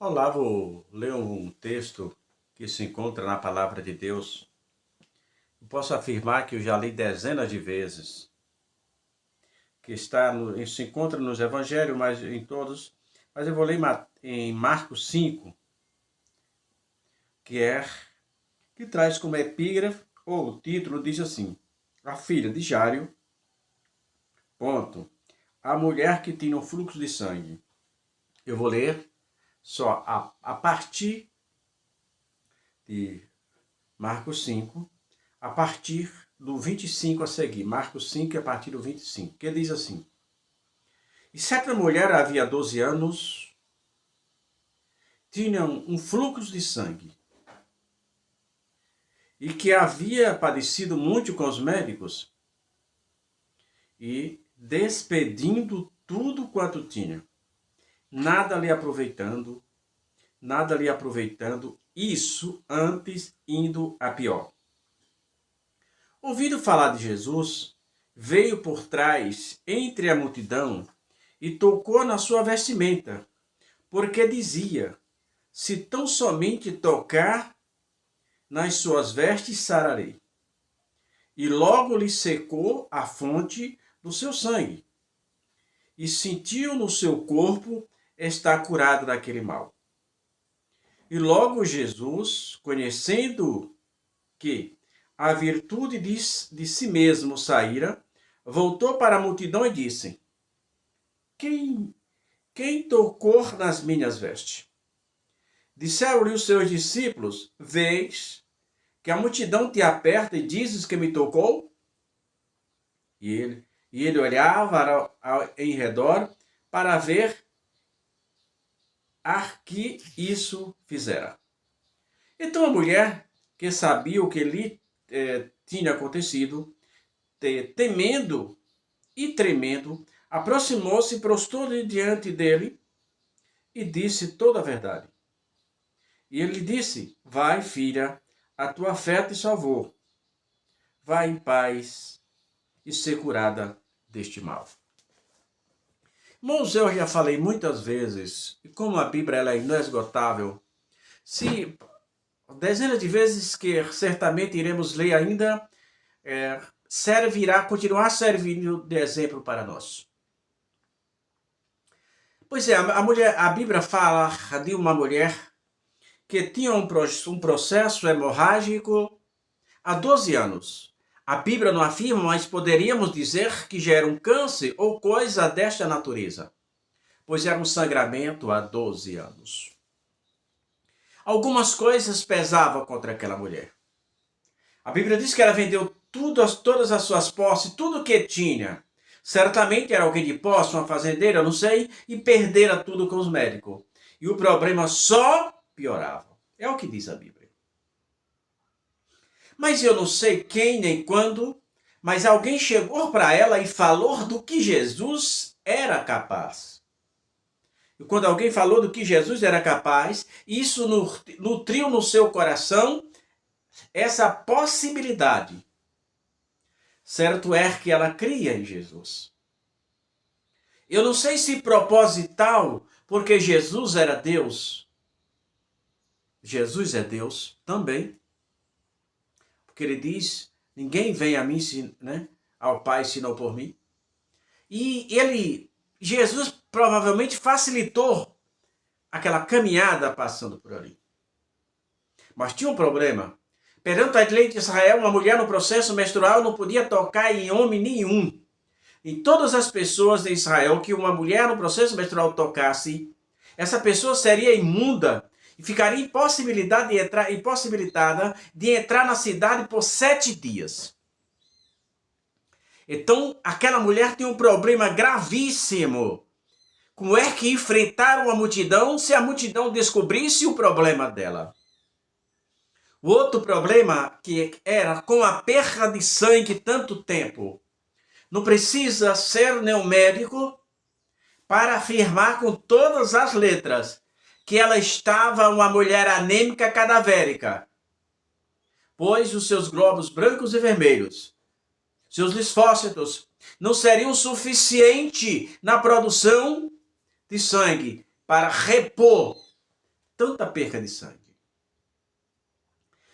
Olá, vou ler um texto que se encontra na Palavra de Deus. Eu posso afirmar que eu já li dezenas de vezes, que se encontra nos Evangelhos, mas em todos. Mas eu vou ler em Marcos 5, que que traz como epígrafe, ou o título diz assim: A filha de Jáiro, ponto, a mulher que tinha um fluxo de sangue. Eu vou ler só a partir de Marcos 5, a partir do 25 a seguir. Marcos 5, a partir do 25, que diz assim: E certa mulher havia 12 anos, tinha um fluxo de sangue, e que havia padecido muito com os médicos, e despedindo tudo quanto tinha, nada lhe aproveitando, isso antes indo a pior. Ouvindo falar de Jesus, veio por trás, entre a multidão, e tocou na sua vestimenta, porque dizia: Se tão somente tocar nas suas vestes, sararei. E logo lhe secou a fonte do seu sangue, e sentiu no seu corpo estar curado daquele mal. E logo Jesus, conhecendo que a virtude de si mesmo saíra, voltou para a multidão e disse: Quem tocou nas minhas vestes? Disseram-lhe os seus discípulos: Vês que a multidão te aperta e dizes que me tocou? E ele olhava em redor para ver a que isso fizera. Então a mulher, que sabia o que lhe tinha acontecido, temendo e tremendo, aproximou-se, prostrou-se diante dele e disse toda a verdade. E ele lhe disse: Vai, filha, a tua fé te salvou. Vai em paz e ser curada deste mal. Irmãos, eu já falei muitas vezes, e como a Bíblia ela é inesgotável, se dezenas de vezes que certamente iremos ler ainda, continuar servindo de exemplo para nós. Pois é, a Bíblia fala de uma mulher que tinha um processo hemorrágico há 12 anos. A Bíblia não afirma, mas poderíamos dizer que já era um câncer ou coisa desta natureza, pois era um sangramento há 12 anos. Algumas coisas pesavam contra aquela mulher. A Bíblia diz que ela vendeu todas as suas posses, tudo que tinha. Certamente era alguém de posse, uma fazendeira, não sei, e perdera tudo com os médicos. E o problema só piorava. É o que diz a Bíblia. Mas eu não sei quem nem quando, mas alguém chegou para ela e falou do que Jesus era capaz. E quando alguém falou do que Jesus era capaz, isso nutriu no seu coração essa possibilidade. Certo é que ela cria em Jesus. Eu não sei se proposital, porque Jesus era Deus. Jesus é Deus também. Porque ele diz: ninguém vem a mim, ao Pai, senão por mim. E Jesus provavelmente facilitou aquela caminhada passando por ali. Mas tinha um problema. Perante a lei de Israel, uma mulher no processo menstrual não podia tocar em homem nenhum. Em todas as pessoas de Israel que uma mulher no processo menstrual tocasse, essa pessoa seria imunda e ficaria impossibilitada de entrar na cidade por 7 dias. Então, aquela mulher tinha um problema gravíssimo. Como é que enfrentaram a multidão se a multidão descobrisse o problema dela? O outro problema que era com a perda de sangue tanto tempo. Não precisa ser nenhum médico para afirmar com todas as letras que ela estava uma mulher anêmica cadavérica, pois os seus glóbulos brancos e vermelhos, seus linfócitos, não seriam suficientes na produção de sangue para repor tanta perca de sangue.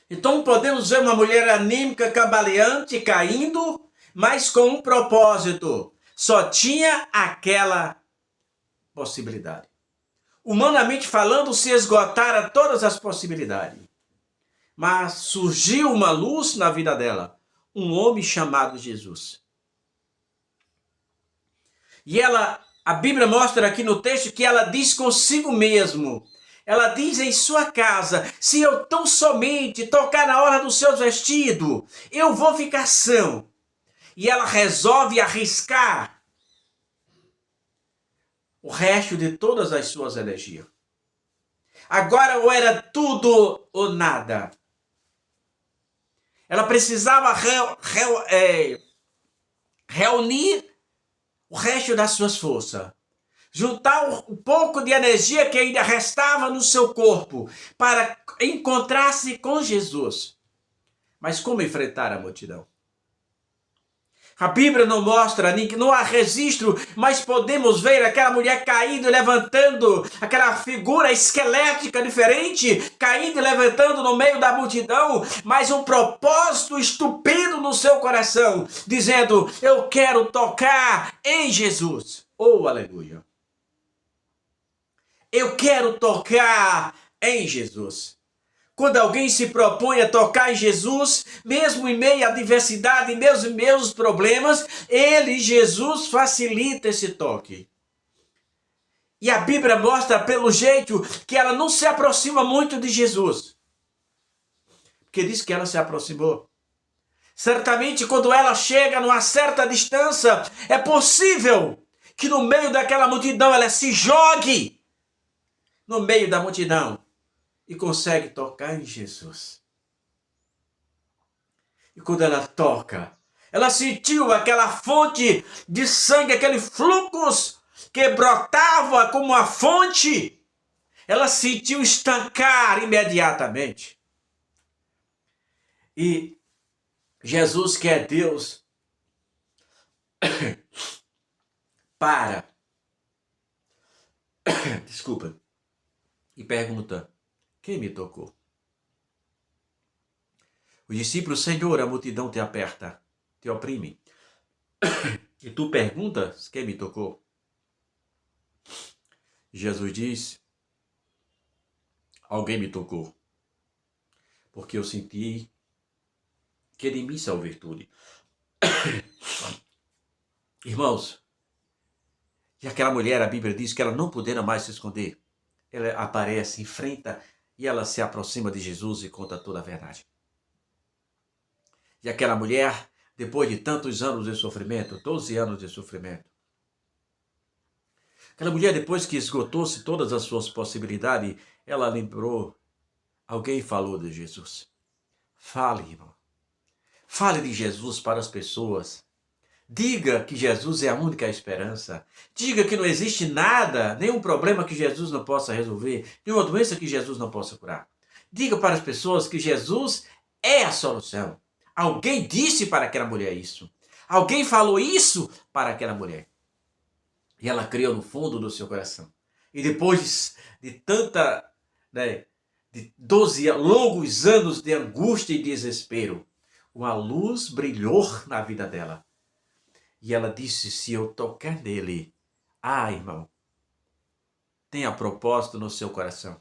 Então podemos ver uma mulher anêmica, cambaleante, caindo, mas com um propósito. Só tinha aquela possibilidade. Humanamente falando, se esgotara todas as possibilidades. Mas surgiu uma luz na vida dela. Um homem chamado Jesus. E a Bíblia mostra aqui no texto que ela diz consigo mesmo. Ela diz em sua casa, se eu tão somente tocar na hora dos seus vestidos, eu vou ficar são. E ela resolve arriscar o resto de todas as suas energias. Agora ou era tudo ou nada. Ela precisava reunir o resto das suas forças. Juntar um pouco de energia que ainda restava no seu corpo para encontrar-se com Jesus. Mas como enfrentar a multidão? A Bíblia não mostra, não há registro, mas podemos ver aquela mulher caindo e levantando, aquela figura esquelética diferente, caindo e levantando no meio da multidão, mas um propósito estupendo no seu coração, dizendo, eu quero tocar em Jesus. Oh, aleluia! Eu quero tocar em Jesus. Quando alguém se propõe a tocar em Jesus, mesmo em meio à diversidade, mesmo em meio aos problemas, Jesus, facilita esse toque. E a Bíblia mostra pelo jeito que ela não se aproxima muito de Jesus. Porque diz que ela se aproximou. Certamente quando ela chega numa certa distância, é possível que no meio daquela multidão ela se jogue no meio da multidão. E consegue tocar em Jesus. E quando ela toca, ela sentiu aquela fonte de sangue, aquele fluxo que brotava como uma fonte. Ela sentiu estancar imediatamente. E Jesus, que é Deus, desculpa, e pergunta, quem me tocou? Os discípulos, Senhor, a multidão te aperta, te oprime. E tu perguntas, quem me tocou? Jesus diz, alguém me tocou, porque eu senti que de mim saiu virtude. Irmãos, e aquela mulher, a Bíblia diz que ela não podendo mais se esconder. Ela aparece, enfrenta e ela se aproxima de Jesus e conta toda a verdade. E aquela mulher, depois de tantos anos de sofrimento, 12 anos de sofrimento, aquela mulher, depois que esgotou-se todas as suas possibilidades, ela lembrou, alguém falou de Jesus. Fale, irmão. Fale de Jesus para as pessoas. Diga que Jesus é a única esperança. Diga que não existe nada, nenhum problema que Jesus não possa resolver, nenhuma doença que Jesus não possa curar. Diga para as pessoas que Jesus é a solução. Alguém disse para aquela mulher isso. Alguém falou isso para aquela mulher. E ela criou no fundo do seu coração. E depois de de 12 longos anos de angústia e desespero, uma luz brilhou na vida dela. E ela disse, se eu tocar nele, irmão, tenha propósito no seu coração.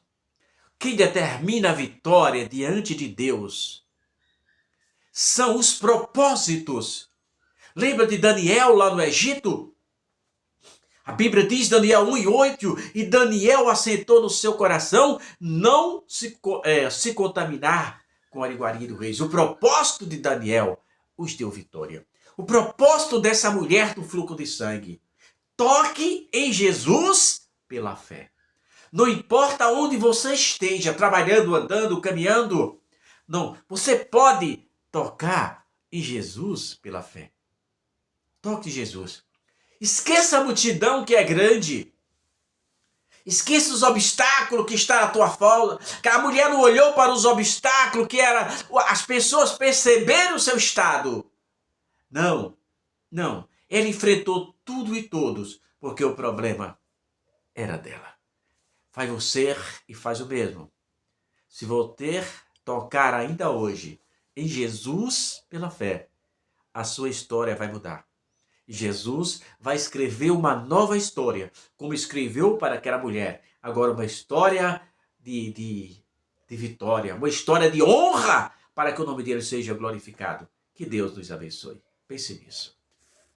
Quem determina a vitória diante de Deus são os propósitos. Lembra de Daniel lá no Egito? A Bíblia diz, Daniel 1:8, e Daniel assentou no seu coração não se contaminar com a iguaria do rei. O propósito de Daniel os deu vitória. O propósito dessa mulher do fluxo de sangue. Toque em Jesus pela fé. Não importa onde você esteja, trabalhando, andando, caminhando. Não, você pode tocar em Jesus pela fé. Toque em Jesus. Esqueça a multidão que é grande. Esqueça os obstáculos que estão à tua volta. Que a mulher não olhou para os obstáculos que era as pessoas perceberam o seu estado. Não. Ele enfrentou tudo e todos, porque o problema era dela. Faz você e faz o mesmo. Se você tocar ainda hoje em Jesus pela fé, a sua história vai mudar. Jesus vai escrever uma nova história, como escreveu para aquela mulher. Agora uma história de vitória, uma história de honra, para que o nome dele seja glorificado. Que Deus nos abençoe. Pense nisso.